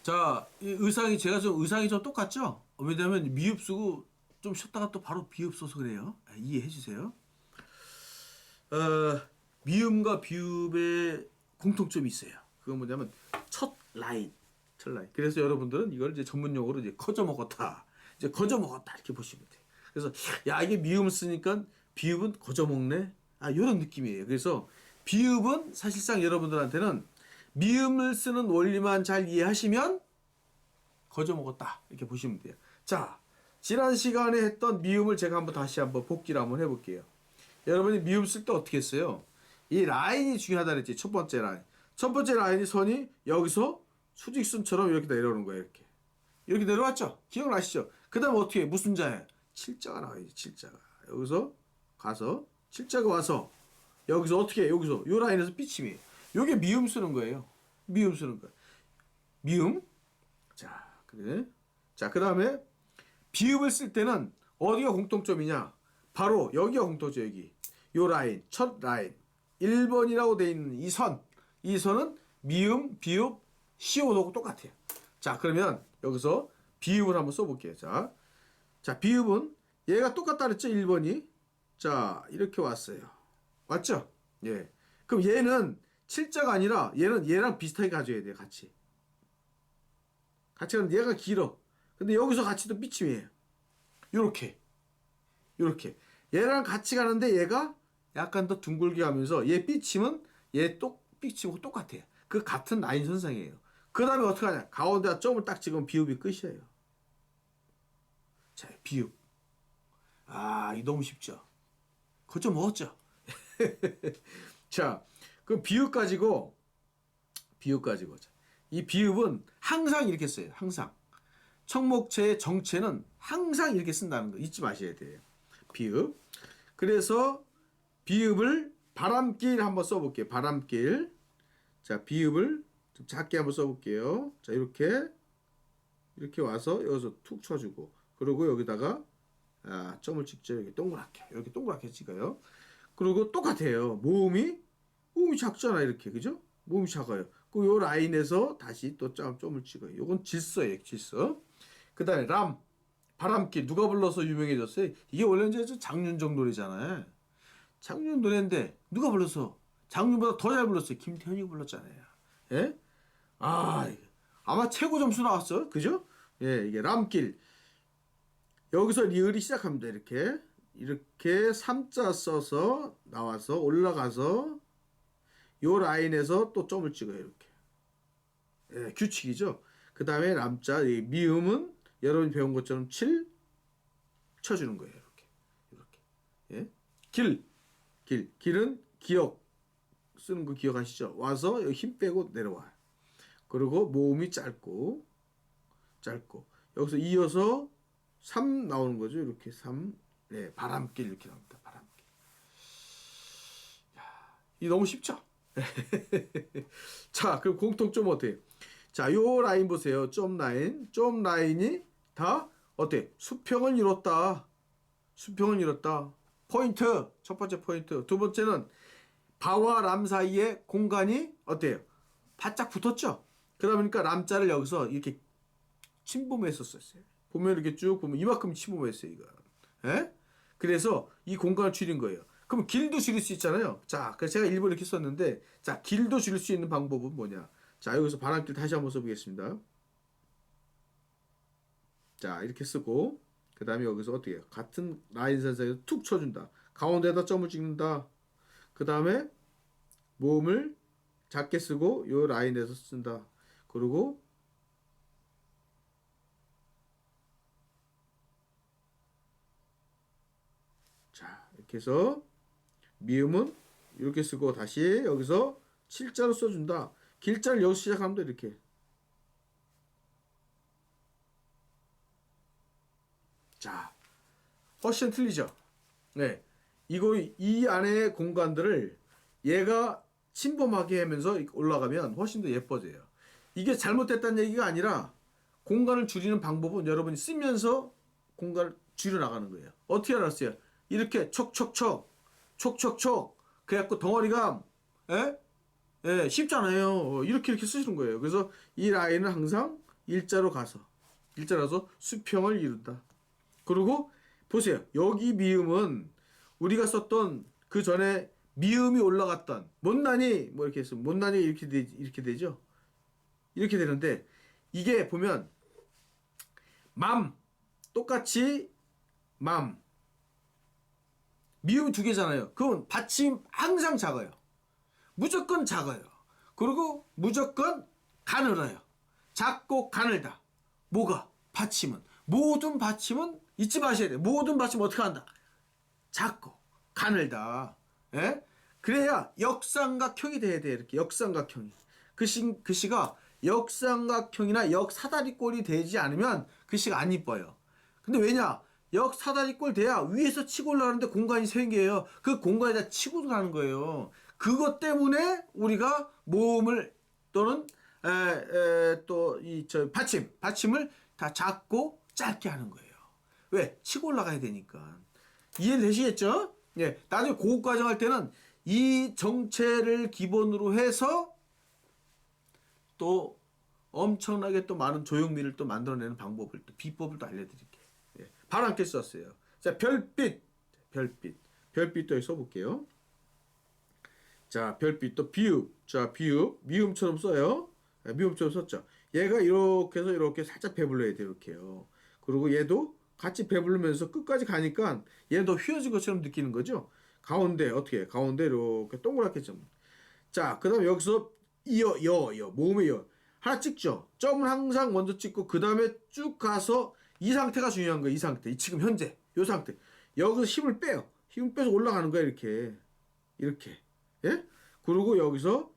자, 이 의상이 제가 좀 의상이 좀 똑같죠? 왜냐면 미흡 쓰고 좀 쉬었다가 또 바로 비읍 써서 그래요. 이해해 주세요. 어, 미음과 비읍의 공통점이 있어요. 그건 뭐냐면 첫 라인, 첫 라인. 그래서 여러분들은 이걸 이제 전문 용어로 이제 거저 먹었다, 이제 거저 먹었다 이렇게 보시면 돼요. 그래서 야 이게 미음을 쓰니까 비읍은 거저 먹네. 이런 느낌이에요. 그래서 비읍은 사실상 여러분들한테는 미음을 쓰는 원리만 잘 이해하시면 거저 먹었다 이렇게 보시면 돼요. 자, 지난 시간에 했던 미음을 제가 다시 한번 복기를 한번 해볼게요. 여러분이 미음 쓸 때 어떻게 했어요? 이 라인이 중요하다 그랬지. 첫 번째 라인. 첫 번째 라인이 선이 여기서 수직선처럼 이렇게 내려오는 거예요. 이렇게. 이렇게 내려왔죠? 기억나시죠? 그 다음에 어떻게 해? 무슨 자에? 칠자가 나와야지. 칠자가. 여기서 가서 칠자가 와서 여기서 어떻게 해? 여기서 요 라인에서 삐침이. 요게 미음 쓰는 거예요. 미음 쓰는 거예요. 미음. 자, 그래. 자, 그 다음에 비읍을 쓸 때는 어디가 공통점이냐? 바로 여기가 공통점. 여기 요 라인, 첫 라인 1번이라고 돼 있는 이 선, 이 선은 미음, 비읍, 시옷하고 똑같아요. 자, 그러면 여기서 비읍을 한번 써볼게요. 자, 비읍은 얘가 똑같다 그랬죠? 1번이. 자, 이렇게 왔어요. 맞죠? 예. 그럼 얘는 칠자가 아니라 얘는 얘랑 비슷하게 가져야 돼요. 같이 가는데 얘가 길어. 근데 여기서 같이 또 삐침이에요. 요렇게. 요렇게. 얘랑 같이 가는데 얘가 약간 더 둥글게 가면서 얘 삐침은 얘 삐침하고 똑같아요. 그 같은 라인 선상이에요. 그 다음에 어떻게 하냐. 가운데다 점을 딱 찍으면 비읍이 끝이에요. 자, 비읍. 이거 너무 쉽죠? 그거 좀 먹었죠? 자, 그 비읍 가지고 이 비읍은 항상 이렇게 써요. 항상. 청목체의 정체는 항상 이렇게 쓴다는 거 잊지 마셔야 돼요. 비읍. 그래서 비읍을 바람길 한번 써볼게요. 바람길. 자, 비읍을 좀 작게 한번 써볼게요. 자, 이렇게 와서 여기서 툭 쳐주고, 그리고 여기다가 점을 찍죠. 이렇게 동그랗게 찍어요. 그리고 똑같아요. 모음이 작잖아. 이렇게, 그죠? 모음이 작아요. 그 요 라인에서 다시 또 점을 찍어요. 요건 질서예요. 질서. 그 다음에 바람길. 누가 불러서 유명해졌어요? 이게 원래 이제 장윤정 노래잖아요. 장윤 노래인데 누가 불렀어? 장윤보다 더 잘 불렀어요. 김태현이 불렀잖아요. 예? 아마 최고 점수 나왔어. 그죠? 예, 이게 람길. 여기서 리을이 시작합니다. 이렇게 3자 써서 나와서 올라가서 요 라인에서 또 점을 찍어요. 이렇게. 예, 규칙이죠. 그 다음에 람자, 미음은 여러분이 배운 것처럼 7 쳐주는 거예요. 이렇게. 예? 길은 기억. 쓰는 거 기억하시죠? 와서 여기 힘 빼고 내려와요. 그리고 모음이 짧고. 여기서 이어서 3 나오는 거죠. 이렇게 3. 네, 바람길 이렇게 나옵니다. 바람길. 이 너무 쉽죠? 자, 그럼 공통점 어때요? 자, 요 라인 보세요. 점 라인이 다 어때? 수평을 이뤘다. 포인트. 첫 번째 포인트. 두 번째는 바와 람 사이에 공간이 어때요? 바짝 붙었죠? 그러다 보니까 람자를 여기서 이렇게 침범했었어요. 보면 이렇게 쭉 보면 이만큼 침범했어요, 이거. 예? 그래서 이 공간을 줄인 거예요. 그럼 길도 줄일 수 있잖아요. 자, 그래서 제가 일부러 이렇게 썼는데, 자, 길도 줄일 수 있는 방법은 뭐냐? 자, 여기서 바람길 다시 한번 써보겠습니다. 자, 이렇게 쓰고, 그 다음에 여기서 어떻게 해요? 같은 라인 선상에서 툭 쳐준다. 가운데다 점을 찍는다. 그 다음에 모음을 작게 쓰고, 요 라인에서 쓴다. 그리고, 자, 이렇게 해서, 미음은 이렇게 쓰고, 다시 여기서 7자로 써준다. 길자를 여기서 시작하면 돼, 이렇게. 자, 훨씬 틀리죠? 네. 이 안에 공간들을 얘가 침범하게 하면서 올라가면 훨씬 더 예뻐져요. 이게 잘못됐다는 얘기가 아니라 공간을 줄이는 방법은 여러분이 쓰면서 공간을 줄여나가는 거예요. 어떻게 알았어요? 이렇게 촉촉촉. 그래갖고 덩어리가, 예? 예, 쉽잖아요. 이렇게 쓰시는 거예요. 그래서 이 라인은 항상 일자로 가서 수평을 이룬다. 그리고 보세요. 여기 미음은 우리가 썼던 그 전에 미음이 올라갔던 못난이 뭐 이렇게 해서 못난이 이렇게 되죠. 이렇게 되는데 이게 보면 맘 똑같이 맘 미음이 두 개잖아요. 그럼 받침 항상 작아요. 무조건 작아요. 그리고 무조건 가늘어요. 작고 가늘다. 뭐가? 받침은. 모든 받침은 잊지 마셔야 돼요. 모든 받침 어떻게 한다? 작고 가늘다. 예? 그래야 역삼각형이 돼야 돼. 이렇게 역삼각형이. 그 시가 역삼각형이나 역사다리꼴이 되지 않으면 그 시가 안 이뻐요. 근데 왜냐? 역사다리꼴 돼야 위에서 치고 올라가는데 공간이 생겨요. 그 공간에다 치고 들어가는 거예요. 그것 때문에 우리가 모음을 또는 또 이 받침을 다 작고 짧게 하는 거예요. 왜? 치고 올라가야 되니까. 이해되시겠죠? 예. 나중에 고급 과정 할 때는 이 정체를 기본으로 해서 또 엄청나게 또 많은 조형미를 또 만들어내는 방법을 또 비법을 또 알려드릴게요. 예. 바로 함께 썼어요. 자, 별빛 또 써볼게요. 자, 별빛 또 비읍. 자, 비읍 미음처럼 써요. 미음처럼 썼죠. 얘가 이렇게 해서 이렇게 살짝 배불러야 돼요. 이렇게요. 그리고 얘도 같이 배부르면서 끝까지 가니까 얘는 더 휘어진 것처럼 느끼는 거죠. 가운데 어떻게 해? 가운데 이렇게 동그랗게 점. 자, 그 다음에 여기서 모음의 여 하나 찍죠. 점을 항상 먼저 찍고 그 다음에 쭉 가서 이 상태가 중요한 거예요. 이 상태. 지금 현재 이 상태. 여기서 힘을 빼요. 힘을 빼서 올라가는 거야. 이렇게 예? 그리고 여기서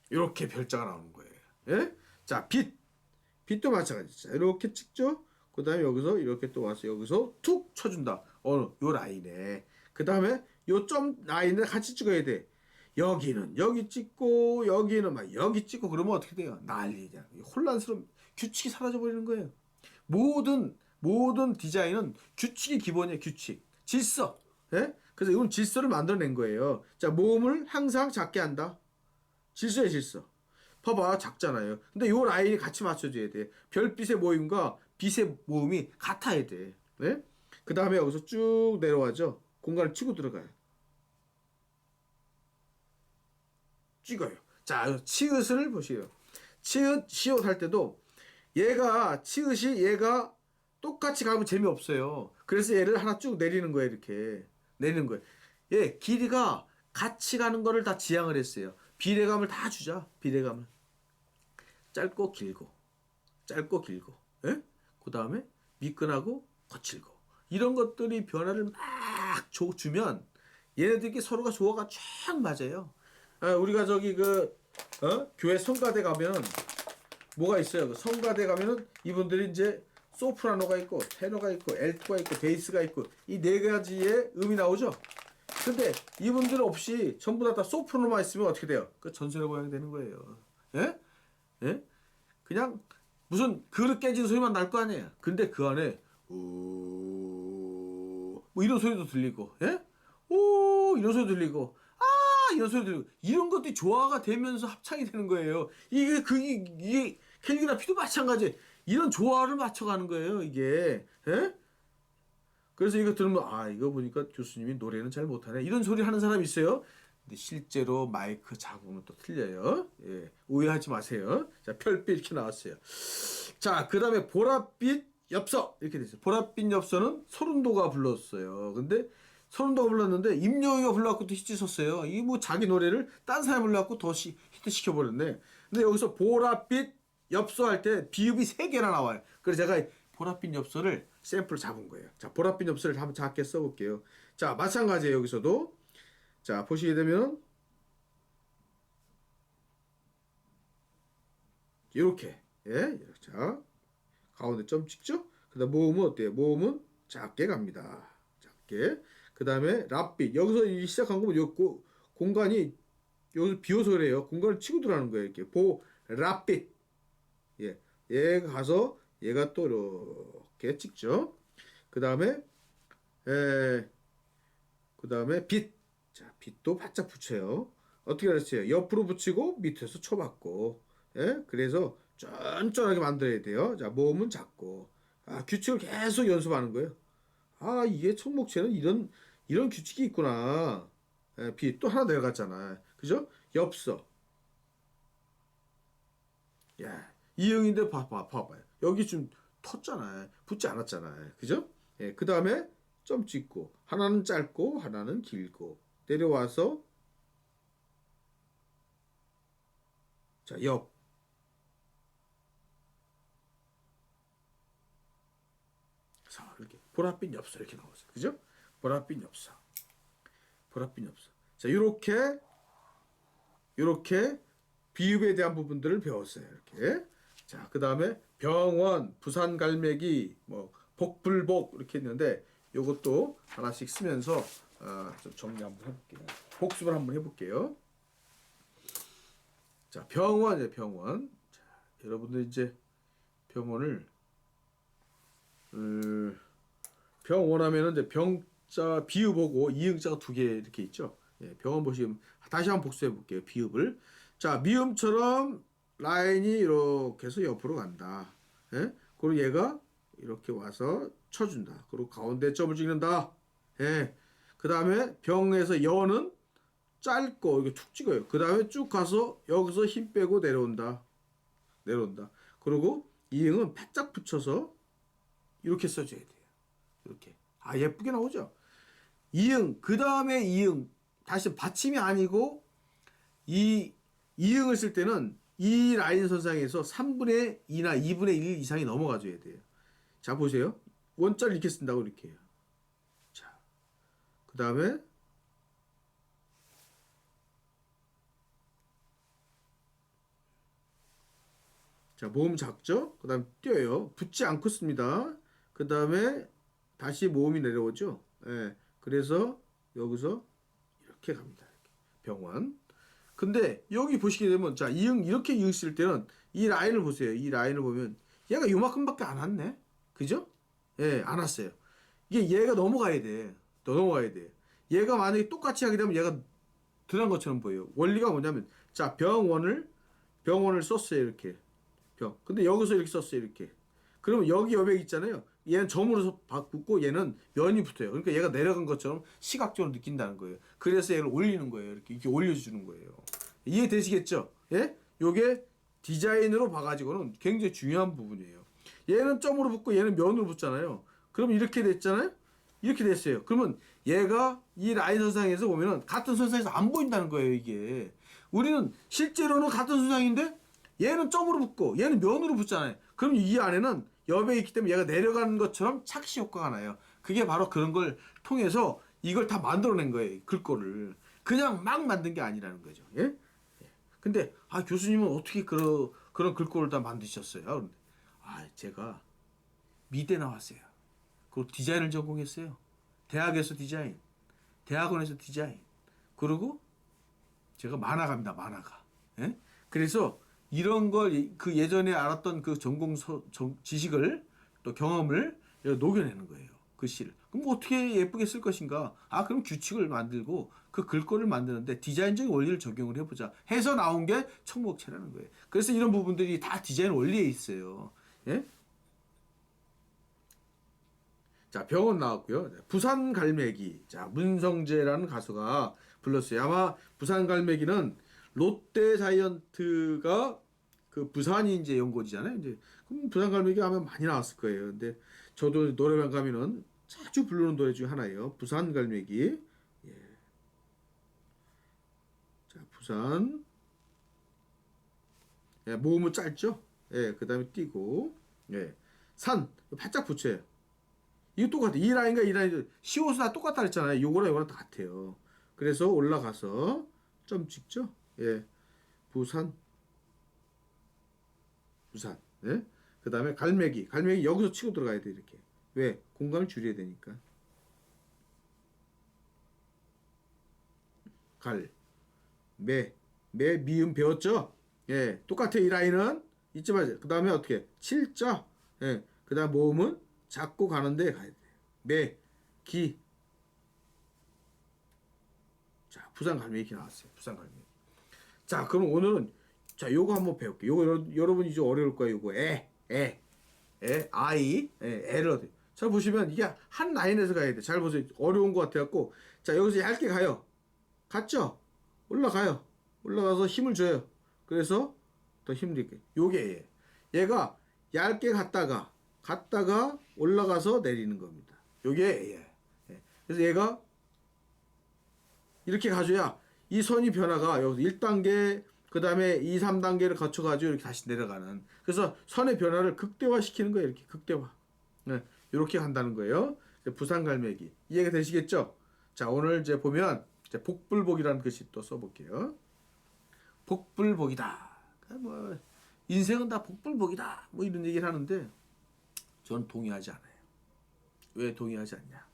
이렇게 별자가 나오는 거예요. 예? 자, 빛도 마찬가지. 자, 이렇게 찍죠. 그 다음에 여기서 이렇게 또 와서 여기서 툭 쳐준다. 요 라인에. 그 다음에 요 점 라인을 같이 찍어야 돼. 여기는 여기 찍고 여기는 막 여기 찍고 그러면 어떻게 돼요? 난리냐. 혼란스러운 규칙이 사라져 버리는 거예요. 모든 디자인은 규칙이 기본이에요. 규칙. 질서. 예? 그래서 이건 질서를 만들어낸 거예요. 자, 모음을 항상 작게 한다. 질서의 질서. 봐봐, 작잖아요. 근데 요 라인이 같이 맞춰줘야 돼. 별빛의 모임과 빛의 모음이 같아야 돼. 네? 그 다음에 여기서 쭉 내려와죠. 공간을 치고 들어가요. 찍어요. 자, 치읓을 보시요. 치읓, 시옷 할 때도 치읓이 똑같이 가면 재미없어요. 그래서 얘를 하나 쭉 내리는 거예요. 이렇게. 내리는 거예요. 얘 길이가 같이 가는 거를 다 지향을 했어요. 비례감을 다 주자. 비례감을. 짧고 길고. 예? 그 다음에 미끈하고 거칠고. 이런 것들이 변화를 막 주면 얘네들끼리 서로가 조화가 쫙 맞아요. 우리가 교회 성가대 가면 뭐가 있어요? 성가대 가면은 이분들이 이제 소프라노가 있고 테너가 있고 엘토가 있고 베이스가 있고 이 네 가지의 음이 나오죠. 근데 이분들 없이 전부 다 소프라노만 있으면 어떻게 돼요? 그 전설의 고향이 되는 거예요. 예? 예? 그냥 무슨 그릇 깨지는 소리만 날 거 아니에요. 근데 그 안에 뭐 이런 소리도 들리고, 예? 오 이런 소리 들리고, 이런 소리 들리고, 이런 것들이 조화가 되면서 합창이 되는 거예요. 이게 캘리그라피도 마찬가지. 이런 조화를 맞춰가는 거예요. 이게, 예? 그래서 이거 들으면 이거 보니까 교수님이 노래는 잘 못하네 이런 소리 하는 사람이 있어요. 근데 실제로 마이크 잡으면 또 틀려요. 예, 오해하지 마세요. 자, 별빛 이렇게 나왔어요. 자, 그 다음에 보랏빛 엽서 이렇게 됐어요. 보랏빛 엽서는 소른도가 불렀어요. 근데 소른도가 불렀는데 임영웅이가 불러갖고 또 히트 쳤어요. 이 뭐 자기 노래를 딴 사람이 불러갖고 더 히트 시켜버렸네. 근데 여기서 보랏빛 엽서 할 때 비읍이 3개나 나와요. 그래서 제가 보랏빛 엽서를 샘플 잡은 거예요. 자, 보랏빛 엽서를 한번 작게 써볼게요. 자, 마찬가지예요. 여기서도. 자, 보시게 되면 이렇게. 예, 자, 가운데 점 찍죠? 그 다음 모음은 어때요? 모음은 작게 갑니다. 작게. 그 다음에 랍빛. 여기서 시작한 거면 공간이 여기서 비어서 그래요. 공간을 치고 들어가는 거예요. 이렇게. 랍빛. 예. 얘가 가서 얘가 또 이렇게 찍죠. 그 다음에 빛. 자, 빛도 바짝 붙여요. 어떻게 그랬어요? 옆으로 붙이고 밑에서 쳐받고. 예? 그래서 쫀쫀하게 만들어야 돼요. 자, 모음은 작고. 아, 규칙을 계속 연습하는 거예요. 아, 이게 청목체는 이런 규칙이 있구나. 예, 비 또 하나 내려갔잖아. 그죠? 엽서. 야, 이응인데 봐봐요. 여기 좀 텄잖아. 붙지 않았잖아. 그죠? 예, 그 다음에 점 찍고 하나는 짧고 하나는 길고 내려와서 자, 엽. 자, 이렇게 보랏빛 엽서 이렇게 나왔어요. 그죠? 보랏빛 엽서. 보랏빛 엽서. 자, 요렇게 비읍에 대한 부분들을 배웠어요. 이렇게. 자, 그 다음에 병원, 부산 갈매기, 뭐 복불복 이렇게 했는데 요것도 하나씩 쓰면서 좀 정리 한번 해볼게요. 복습을 한번 해볼게요. 자, 병원이에요. 병원. 자, 여러분들 이제 병원을 병원 하면은 이제 병자 비읍하고 이응자가 두 개 이렇게 있죠. 예, 병원 보시면 다시 한번 복수해 볼게요. 비읍을. 자, 미음처럼 라인이 이렇게 해서 옆으로 간다. 예? 그리고 얘가 이렇게 와서 쳐준다. 그리고 가운데 점을 찍는다. 예. 그 다음에 병에서 여는 짧고 이렇게 툭 찍어요. 그 다음에 쭉 가서 여기서 힘 빼고 내려온다. 내려온다. 그리고 이응은 바짝 붙여서 이렇게 써줘야 돼요. 이렇게. 아, 예쁘게 나오죠? 이응, 그 다음에 이응. 다시 받침이 아니고 이 이응을 쓸 때는 이 라인 선상에서 3분의 2나 2분의 1 이상이 넘어가줘야 돼요. 자, 보세요. 원자를 이렇게 쓴다고 이렇게 해요. 자, 그 다음에 자, 모음 작죠? 그 다음 띄어요. 붙지 않고 씁니다. 그 다음에 다시 모음이 내려오죠? 예. 그래서 여기서 이렇게 갑니다. 병원. 근데 여기 보시게 되면 자, 이응 이렇게 이응 쓸 때는 이 라인을 보세요. 이 라인을 보면 얘가 요만큼밖에 안 왔네. 그죠? 예, 안 왔어요. 이게 얘가 넘어가야 돼. 더 넘어가야 돼. 얘가 만약에 똑같이 하게 되면 얘가 드러난 것처럼 보여요. 원리가 뭐냐면 자, 병원을 썼어요. 이렇게. 병. 근데 여기서 이렇게 썼어요. 이렇게. 그러면 여기 여백 있잖아요. 얘는 점으로 바꾸고 얘는 면이 붙어요. 그러니까 얘가 내려간 것처럼 시각적으로 느낀다는 거예요. 그래서 얘를 올리는 거예요. 이렇게 올려주는 거예요. 이해되시겠죠? 예? 요게 디자인으로 봐가지고는 굉장히 중요한 부분이에요. 얘는 점으로 붙고 얘는 면으로 붙잖아요. 그럼 이렇게 됐잖아요? 이렇게 됐어요. 그러면 얘가 이 라인 선상에서 보면은 같은 선상에서 안 보인다는 거예요, 이게. 우리는 실제로는 같은 선상인데 얘는 점으로 붙고 얘는 면으로 붙잖아요. 그럼 이 안에는 여백이 있기 때문에 얘가 내려가는 것처럼 착시 효과가 나요. 그게 바로 그런 걸 통해서 이걸 다 만들어낸 거예요. 글꼴을. 그냥 막 만든 게 아니라는 거죠. 예? 근데 교수님은 어떻게 그런 글꼴을 다 만드셨어요? 그런데 제가 미대 나왔어요. 그리고 디자인을 전공했어요. 대학에서 디자인, 대학원에서 디자인. 그리고 제가 만화가입니다. 만화가. 예? 그래서 이런 걸 그 예전에 알았던 그 지식을 또 경험을 녹여내는 거예요. 글씨를. 그럼 어떻게 예쁘게 쓸 것인가? 그럼 규칙을 만들고 그 글꼴을 만드는데 디자인적인 원리를 적용을 해보자. 해서 나온 게 청목체라는 거예요. 그래서 이런 부분들이 다 디자인 원리에 있어요. 예? 자, 병원 나왔고요. 부산 갈매기. 자, 문성재라는 가수가 불렀어요. 아마 부산 갈매기는 롯데 자이언트가 그 부산이 이제 연고지잖아요. 이제 그럼 부산 갈매기 하면 많이 나왔을 거예요. 근데 저도 노래방 가면은 자주 부르는 노래 중에 하나예요. 부산 갈매기. 예. 자, 부산. 예, 모음은 짧죠? 예, 그 다음에 띄고. 예. 산. 바짝 붙여요. 이거 똑같아. 이 라인과 이 라인 시옷은 다 똑같다 그랬잖아요. 요거랑 요거랑 다 같아요. 그래서 올라가서 점 찍죠. 예. 부산. 예? 그 다음에 갈매기. 갈매기 여기서 치고 들어가야 돼, 이렇게. 왜? 공간을 줄여야 되니까. 미음 배웠죠? 예. 똑같아, 이 라인은. 잊지 마세요. 그 다음에 어떻게? 칠자. 예. 그 다음 모음은 잡고 가는데 가야 돼. 기. 자, 부산 갈매기 나왔어요. 부산 갈매기. 자, 그럼 오늘은 자, 요거 한번 배울게요. 요거 여러분이 좀 어려울 거예요. 요거 아이, 에러. 자, 보시면 이게 한 라인에서 가야 돼. 잘 보세요. 어려운 것 같아갖고. 자, 여기서 얇게 가요. 갔죠? 올라가요. 올라가서 힘을 줘요. 그래서 더 힘을 있게. 요게 얘가 얇게 갔다가 올라가서 내리는 겁니다. 요게 그래서 얘가 이렇게 가줘야 이 선이 변화가 여기서 1단계 그 다음에 2, 3단계를 거쳐가지고 이렇게 다시 내려가는. 그래서 선의 변화를 극대화시키는 거예요. 이렇게 극대화. 네, 이렇게 간다는 거예요. 부산갈매기. 이해가 되시겠죠? 자, 오늘 이제 보면 이제 복불복이라는 글씨 또 써볼게요. 복불복이다. 뭐 인생은 다 복불복이다. 뭐 이런 얘기를 하는데 저는 동의하지 않아요. 왜 동의하지 않냐?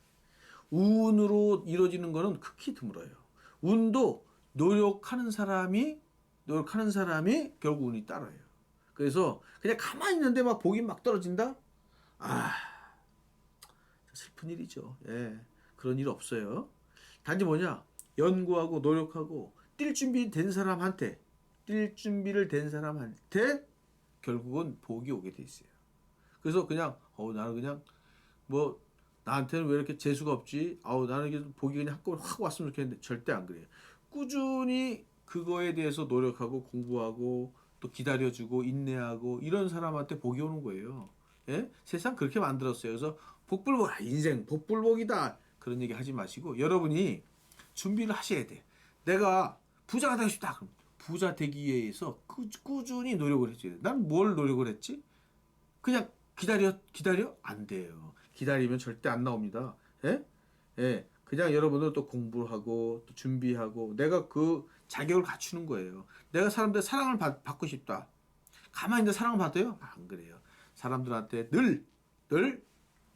운으로 이루어지는 거는 극히 드물어요. 운도 노력하는 사람이 결국 운이 따라요. 그래서 그냥 가만히 있는데 막 복이 막 떨어진다? 슬픈 일이죠. 예. 그런 일 없어요. 단지 뭐냐? 연구하고 노력하고 뛸 준비를 된 사람한테 결국은 복이 오게 돼 있어요. 그래서 그냥 나는 그냥 뭐 나한테는 왜 이렇게 재수가 없지? 나는 이게 복이 그냥 한꺼번에 확 왔으면 좋겠는데 절대 안 그래요. 꾸준히 그거에 대해서 노력하고 공부하고 또 기다려주고 인내하고 이런 사람한테 복이 오는 거예요. 예? 세상 그렇게 만들었어요. 그래서 복불복, 인생 복불복이다. 그런 얘기 하지 마시고 여러분이 준비를 하셔야 돼. 내가 부자가 되고 싶다. 그럼 부자 되기 위해서 꾸준히 노력을 해줘야 돼. 난 뭘 노력을 했지? 그냥 기다려? 안 돼요. 기다리면 절대 안 나옵니다. 예? 예. 그냥 여러분은 또 공부를 하고 또 준비하고 내가 그 자격을 갖추는 거예요. 내가 사람들 사랑을 받고 싶다. 가만히 있는데 사랑을 받아요? 안 그래요. 사람들한테 늘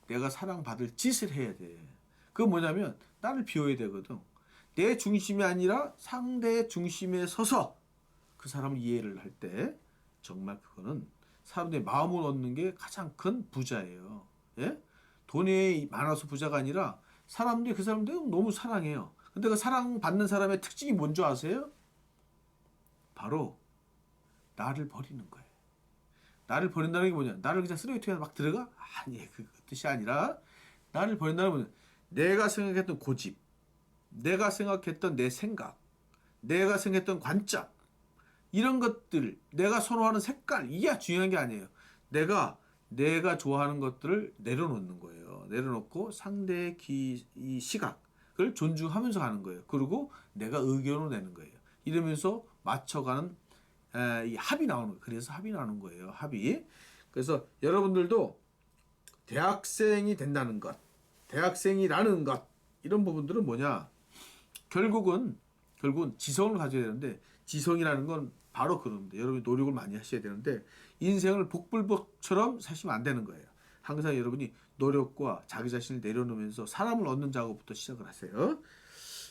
내가 사랑받을 짓을 해야 돼. 그건 뭐냐면 나를 비워야 되거든. 내 중심이 아니라 상대의 중심에 서서 그 사람을 이해를 할 때 정말 그거는 사람들의 마음을 얻는 게 가장 큰 부자예요. 예? 돈이 많아서 부자가 아니라 사람들이 그 사람들 너무 사랑해요. 근데 그 사랑받는 사람의 특징이 뭔지 아세요? 바로 나를 버리는 거예요. 나를 버린다는 게 뭐냐? 나를 그냥 쓰레기통에 막 들어가? 아니, 그 뜻이 아니라 나를 버린다는 건 내가 생각했던 고집, 내가 생각했던 내 생각, 내가 생각했던 관점, 이런 것들, 내가 선호하는 색깔, 이게 중요한 게 아니에요. 내가 좋아하는 것들을 내려놓는 거예요. 내려놓고 상대의 이 시각을 존중하면서 하는 거예요. 그리고 내가 의견을 내는 거예요. 이러면서 맞춰가는 이 합이 나오는 거예요. 그래서 합이 나오는 거예요. 합이. 그래서 여러분들도 대학생이 된다는 것, 대학생이라는 것, 이런 부분들은 뭐냐? 결국은 지성을 가져야 되는데 지성이라는 건 바로 그럽니다. 여러분이 노력을 많이 하셔야 되는데 인생을 복불복처럼 사시면 안 되는 거예요. 항상 여러분이 노력과 자기 자신을 내려놓으면서 사람을 얻는 작업부터 시작을 하세요.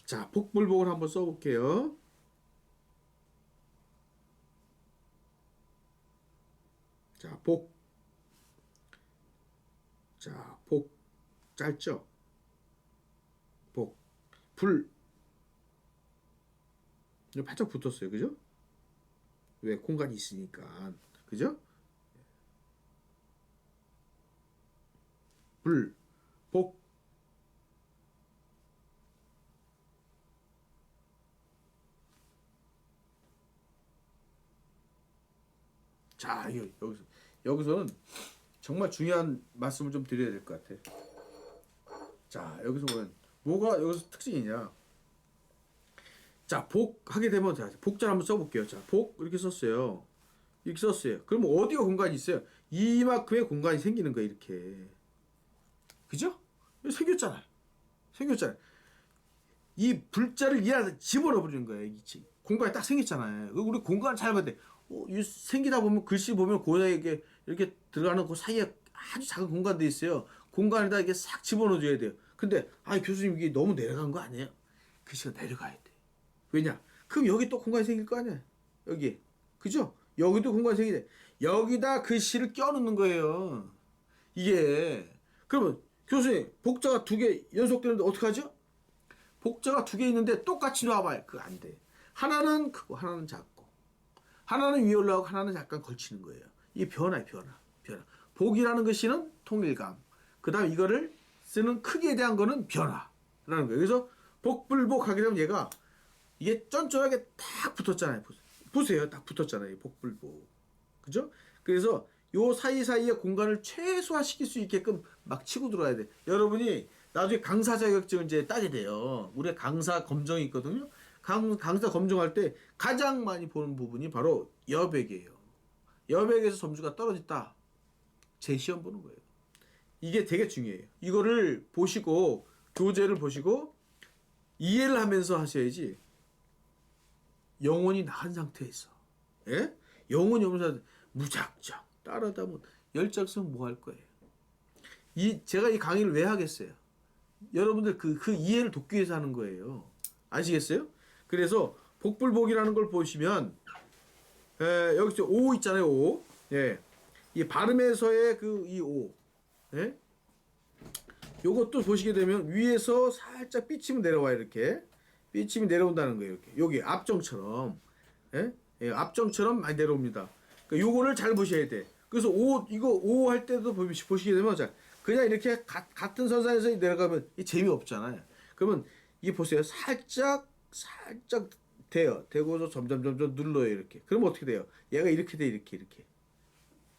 자, 복불복을 한번 써볼게요. 자, 복. 자, 복. 짧죠? 복. 불. 바짝 붙었어요. 그죠? 왜? 공간이 있으니까. 그죠? 불. 복. 자, 여기서는 정말 중요한 말씀을 좀 드려야 될 것 같아. 자, 여기서 보면 뭐가 여기서 특징이냐? 자, 복 하게 되면 자, 복자 한번 써볼게요. 자, 복 이렇게 썼어요. 이렇게 썼어요. 그러면 어디가 공간이 있어요? 이만큼의 공간이 생기는 거예요. 이렇게. 그죠? 생겼잖아요. 이 불자를 이 안에 집어넣어 버리는 거예요. 공간이 딱 생겼잖아요. 우리 공간을 잘 봐야 돼. 생기다 보면 글씨 보면 고에 이렇게 들어가는 그 사이에 아주 작은 공간도 있어요. 공간에다 이게 싹 집어넣어줘야 돼요. 근데 교수님 이게 너무 내려간 거 아니에요? 글씨가 내려가야 돼. 왜냐? 그럼 여기 또 공간이 생길 거 아니야? 여기. 그죠? 여기도 공간이 생기대. 여기다 글씨를 껴넣는 거예요. 이게. 그러면 교수님 복자가 2개 연속되는데 어떡하죠? 복자가 2개 있는데 똑같이 놔봐요. 그거 안 돼. 하나는 크고 하나는 작고. 하나는 위에 올라가고 하나는 약간 걸치는 거예요. 이게 변화예요, 변화. 복이라는 것이는 통일감. 그 다음 이거를 쓰는 크기에 대한 거는 변화라는 거예요. 그래서 복불복 하게 되면 얘가 이게 쫀쫀하게 딱 붙었잖아요. 보세요. 딱 붙었잖아요. 복불복. 그죠? 그래서 요 사이사이의 공간을 최소화시킬 수 있게끔 막 치고 들어와야 돼. 여러분이 나중에 강사 자격증을 이제 따게 돼요. 우리 강사 검정이 있거든요. 강사 검정할 때 가장 많이 보는 부분이 바로 여백이에요. 여백에서 점수가 떨어졌다. 재시험 보는 거예요. 이게 되게 중요해요. 이거를 보시고 교재를 보시고 이해를 하면서 하셔야지 영혼이 나간 상태에서 예? 영혼이 없는 무작정 따라다 보면 열작성 뭐 할 거예요. 제가 이 강의를 왜 하겠어요? 여러분들 그 이해를 돕기 위해서 하는 거예요. 아시겠어요? 그래서 복불복이라는 걸 보시면 여기 오 있잖아요. 오. 예. 이 발음에서의 이 오. 예? 요것도 보시게 되면 위에서 살짝 삐치면 내려와요. 이렇게. 삐침이 내려온다는 거예요. 이렇게. 여기 앞정처럼. 예? 예, 앞정처럼 많이 내려옵니다. 그러니까 요거를 잘 보셔야 돼. 그래서 이거 오 할 때도 보시게 되면 자, 그냥 이렇게 같은 선상에서 내려가면 이 재미없잖아요. 그러면 이 보세요. 살짝 돼요. 되고서 점점 눌러요. 이렇게. 그러면 어떻게 돼요? 얘가 이렇게 돼. 이렇게.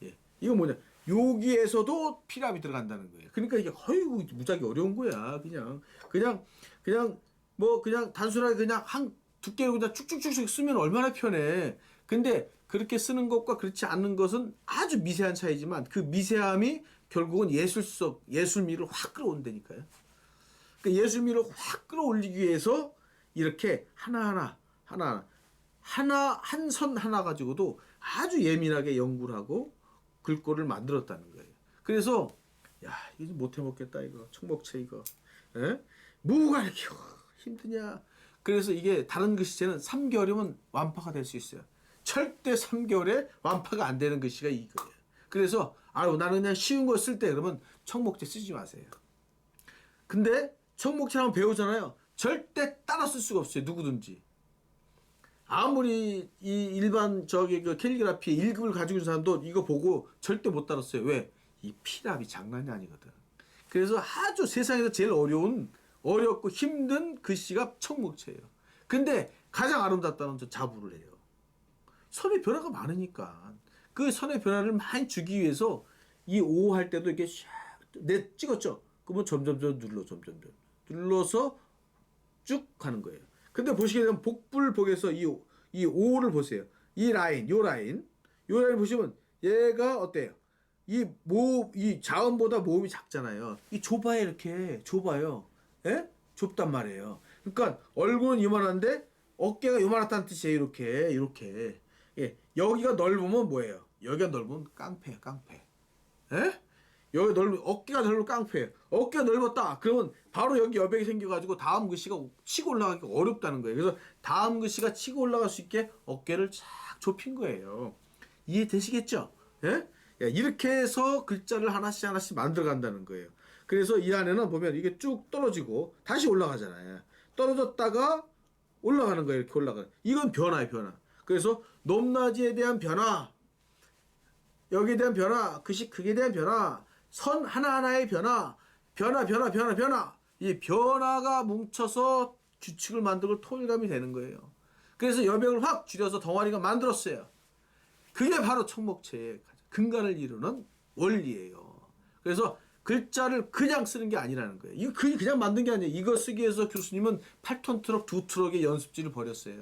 예. 이건 뭐냐? 여기에서도 피랍이 들어간다는 거예요. 그러니까 이게 어이구 무지하게 어려운 거야. 그냥 단순하게 그냥 한 두께로 그냥 쭉쭉쭉 쓰면 얼마나 편해. 근데 그렇게 쓰는 것과 그렇지 않는 것은 아주 미세한 차이지만 그 미세함이 결국은 예술미를 확 끌어온다니까요. 그 예술미를 확 끌어올리기 위해서 이렇게 하나하나 한 선 하나 가지고도 아주 예민하게 연구를 하고 글꼴을 만들었다는 거예요. 그래서 야 이거 못해 먹겠다 이거 청목체 이거 에? 뭐가 이렇게 힘드냐. 그래서 이게 다른 글씨체는 3개월이면 완파가 될 수 있어요. 절대 3개월에 완파가 안 되는 글씨가 이거예요. 그래서 나는 그냥 쉬운 거 쓸 때 그러면 청목체 쓰지 마세요. 근데 청목체 한번 배우잖아요. 절대 따라 쓸 수가 없어요. 누구든지. 아무리 이 일반 그 캘리그라피 1급을 가지고 있는 사람도 이거 보고 절대 못 따랐어요. 왜? 이 피랍이 장난이 아니거든. 그래서 아주 세상에서 제일 어렵고 힘든 글씨가 청목체예요. 근데 가장 아름답다는 저 자부를 해요. 선의 변화가 많으니까 그 선의 변화를 많이 주기 위해서 이 오 할 때도 이렇게 내 찍었죠. 그러면 점점 눌러서 쭉 가는 거예요. 근데 보시게 되면 복불복에서 이 오를 보세요. 요 라인 보시면 얘가 어때요? 이 자음보다 모음이 작잖아요. 이 좁아요, 이렇게. 좁아요. 예? 좁단 말이에요. 그러니까 얼굴은 이만한데 어깨가 요만하다는 뜻이에요. 이렇게. 예. 여기가 넓으면 뭐예요? 여기가 넓으면 깡패예요, 깡패. 예? 여기 어깨가 넓으면 깡패예요. 어깨가 넓었다. 그러면 바로 여기 여백이 생겨가지고 다음 글씨가 치고 올라가기가 어렵다는 거예요. 그래서 다음 글씨가 치고 올라갈 수 있게 어깨를 쫙 좁힌 거예요. 이해되시겠죠? 예? 이렇게 해서 글자를 하나씩 만들어 간다는 거예요. 그래서 이 안에는 보면 이게 쭉 떨어지고 다시 올라가잖아요. 떨어졌다가 올라가는 거예요. 이렇게 올라가는. 이건 변화예요, 변화. 그래서 높낮이에 대한 변화, 여기에 대한 변화, 글씨 크기에 대한 변화, 선 하나하나의 변화. 이 변화가 뭉쳐서 규칙을 만들고 통일감이 되는 거예요. 그래서 여백을 확 줄여서 덩어리가 만들었어요. 그게 바로 청목체의 근간을 이루는 원리예요. 그래서 글자를 그냥 쓰는 게 아니라는 거예요. 이거 그냥 만든 게 아니에요. 이거 쓰기 위해서 교수님은 8톤 트럭 2트럭의 연습지를 벌였어요.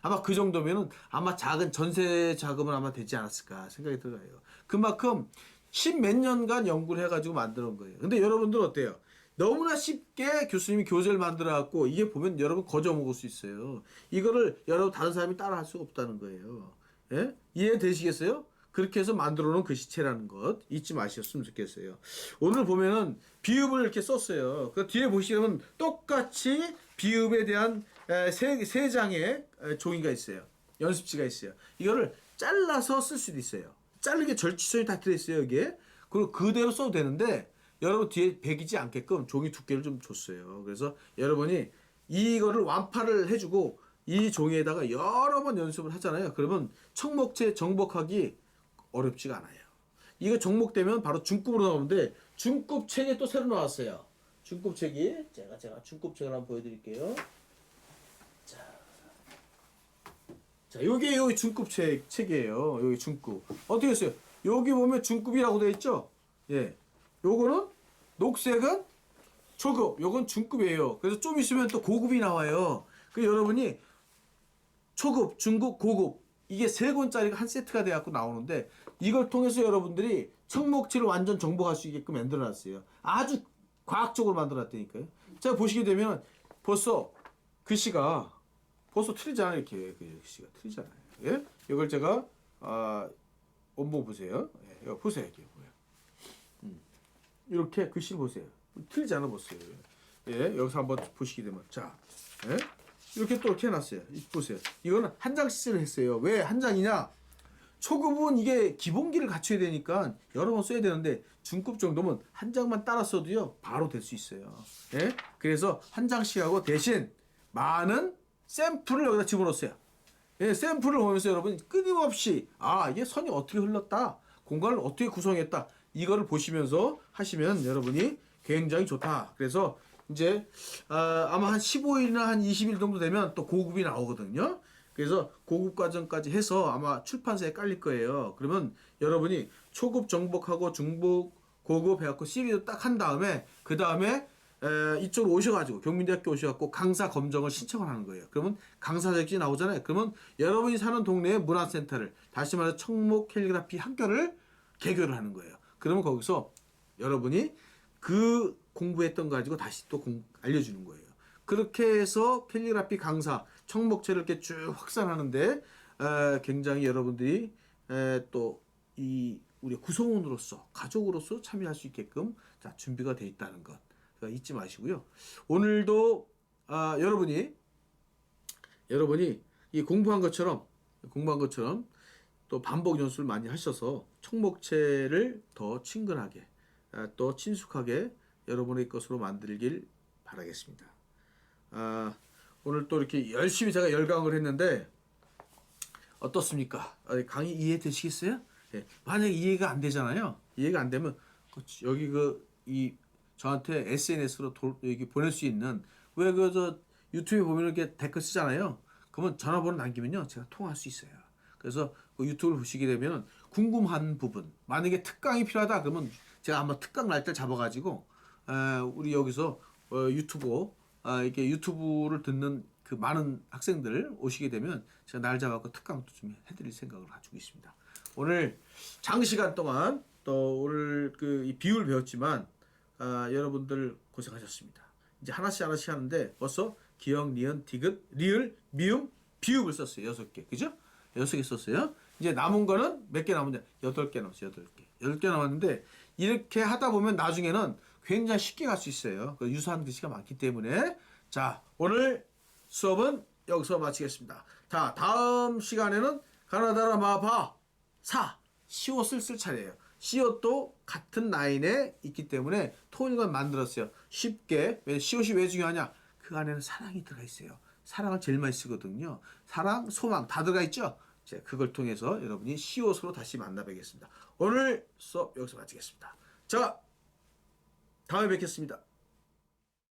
아마 그 정도면은 아마 작은 전세 자금은 아마 되지 않았을까 생각이 들어요. 그만큼 10몇 년간 연구를 해가지고 만드는 거예요. 근데 여러분들 어때요? 너무나 쉽게 교수님이 교재를 만들어갖고 이게 보면 여러분 거저 먹을 수 있어요. 이거를 여러분 다른 사람이 따라 할 수가 없다는 거예요. 예? 이해되시겠어요? 그렇게 해서 만들어 놓은 글씨체라는 것 잊지 마셨으면 좋겠어요. 오늘 보면은 비읍을 이렇게 썼어요. 그 뒤에 보시면 똑같이 비읍에 대한 세 장의 종이가 있어요. 연습지가 있어요. 이거를 잘라서 쓸 수도 있어요. 자르게 절취선이 다 들어있어요, 여기에. 그리고 그대로 써도 되는데 여러분 뒤에 배기지 않게끔 종이 두께를 좀 줬어요. 그래서 여러분이 이거를 완파를 해주고 이 종이에다가 여러 번 연습을 하잖아요. 그러면 청목체 정복하기 어렵지가 않아요. 이거 정복되면 바로 중급으로 나오는데 중급 책이 또 새로 나왔어요. 중급 책이 제가 중급 책을 한번 보여드릴게요. 자, 여기 중급 책이에요. 여기 중급. 어떻게 했어요? 여기 보면 중급이라고 되어 있죠? 예. 요거는 녹색은 초급, 요건 중급이에요. 그래서 좀 있으면 또 고급이 나와요. 그 여러분이 초급, 중급, 고급 이게 세 권짜리가 한 세트가 돼갖고 나오는데 이걸 통해서 여러분들이 청목치를 완전 정복할 수 있게끔 만들어놨어요. 아주 과학적으로 만들어놨다니까요. 자 보시게 되면 벌써 글씨가 벌써 틀리잖아요. 이렇게 글씨가 틀리잖아요. 예? 이걸 제가 원본 보세요. 예, 이거 보세요. 이렇게 보여요. 이렇게 글씨를 보세요. 틀리잖아 보세요. 예, 여기서 한번 보시게 되면 자, 예? 이렇게 또 이렇게 해놨어요. 보세요. 이거는 한 장씩을 했어요. 왜 한 장이냐? 초급은 이게 기본기를 갖춰야 되니까 여러 번 써야 되는데 중급 정도면 한 장만 따라 써도요 바로 될 수 있어요. 예? 그래서 한 장씩 하고 대신 많은 샘플을 여기다 집어넣었어요. 예, 샘플을 보면서 여러분 끊임없이 이게 선이 어떻게 흘렀다, 공간을 어떻게 구성했다 이거를 보시면서 하시면 여러분이 굉장히 좋다. 그래서 이제 아마 한 15일이나 한 20일 정도 되면 또 고급이 나오거든요. 그래서 고급 과정까지 해서 아마 출판사에 깔릴 거예요. 그러면 여러분이 초급 정복하고 중복 고급 해갖고 시리즈 딱 한 다음에 그 다음에 이쪽으로 오셔가지고 경민대학교 오셔갖고 강사 검정을 신청을 하는 거예요. 그러면 강사 자격증이 나오잖아요. 그러면 여러분이 사는 동네의 문화센터를 다시 말해서 청목 캘리그라피 학교를 개교를 하는 거예요. 그러면 거기서 여러분이 그 공부했던 거 가지고 다시 또 알려주는 거예요. 그렇게 해서 캘리그라피 강사 청목체를 이렇게 쭉 확산하는데 굉장히 여러분들이 또 이 우리 구성원으로서 가족으로서 참여할 수 있게끔 자, 준비가 되어 있다는 것 잊지 마시고요. 오늘도 여러분이 이 공부한 것처럼 또 반복 연수를 많이 하셔서 청목체를 더 친근하게 또 친숙하게 여러분의 것으로 만들길 바라겠습니다. 오늘 또 이렇게 열심히 제가 열강을 했는데 어떻습니까? 강의 이해되시겠어요? 예, 만약에 이해가 안 되잖아요. 이해가 안 되면 여기 저한테 SNS로 여기 보낼 수 있는 왜 저 유튜브에 보면 이렇게 댓글 쓰잖아요. 그러면 전화번호 남기면요 제가 통화할 수 있어요. 그래서 그 유튜브를 보시게 되면 궁금한 부분 만약에 특강이 필요하다 그러면 제가 한번 특강 날짜를 잡아가지고 우리 여기서 이렇게 유튜브를 듣는 그 많은 학생들 오시게 되면 제가 날 잡아서 특강도 좀 해드릴 생각을 가지고 있습니다. 오늘 장시간 동안 또 오늘 이 비율 배웠지만 여러분들 고생하셨습니다. 이제 하나씩 하는데 벌써 기역, 니은, 디귿, 리을, 미음, 비읍을 썼어요. 6개. 그죠? 6개 썼어요. 이제 남은 거는 몇 개 남았는데 8개 남았어요. 8개 남았는데 이렇게 하다 보면 나중에는 굉장히 쉽게 갈 수 있어요. 유사한 글씨가 많기 때문에 자 오늘 수업은 여기서 마치겠습니다. 자 다음 시간에는 가나다라 마파 4 시옷을 쓸 차례예요. 시옷도 같은 라인에 있기 때문에 통일관 만들었어요. 쉽게. 시옷이 왜 중요하냐? 그 안에는 사랑이 들어가 있어요. 사랑을 제일 많이 쓰거든요. 사랑, 소망 다 들어가 있죠? 그걸 통해서 여러분이 시옷으로 다시 만나뵙겠습니다. 오늘 수업 여기서 마치겠습니다. 자 다음에 뵙겠습니다.